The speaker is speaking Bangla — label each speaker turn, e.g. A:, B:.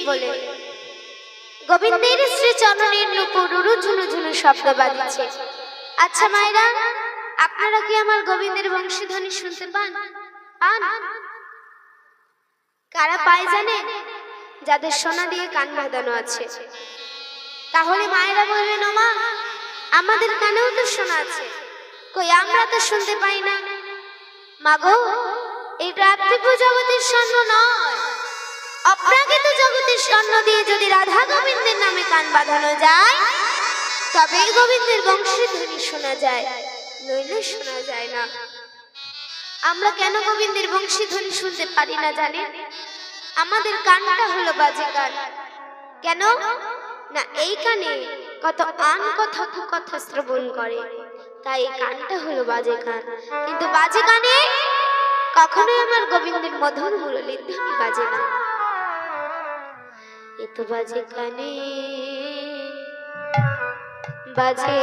A: বলে গোবিন্দের শ্রী চরণের নুপুর ঝুনু ঝুনু শব্দ বাজছে। আচ্ছা মায়েরা, আপনারা কি আমার গোবিন্দের বংশীধ্বনি শুনতে পান? কারা পায় জানেন? যাদের সোনা দিয়ে কান বাঁধানো আছে। তাহলে মায়েরা বলবেন, ও মা, আমাদের কানেও তো শোনা আছে, কই আমরা তো শুনতে পাই না। মাগো, এই রাত্রিপ জগতের স্বর্ণ নয়, অপ্রাকৃত জগতের স্বর্ণ দিয়ে যদি রাধা গোবিন্দের নামে কান বাঁধানো যায় তবেই গোবিন্দের বংশীধ্বনি শোনা যায়, নইলে শোনা যায় না। আমরা কেন গোবিন্দের বংশীধ্বনি শুনতে পারি না জানেন? আমাদের কানটা হলো বাজে কান। কেন না, এই কানে কত আন কথা কুকথা শ্রবণ করে, তাই এই কানটা হলো বাজে কান। কিন্তু বাজে কানে কখনোই আমার গোবিন্দের মধুর মুরলীর ধ্বনি বাজে না। এ তো বাজে কানে বাজে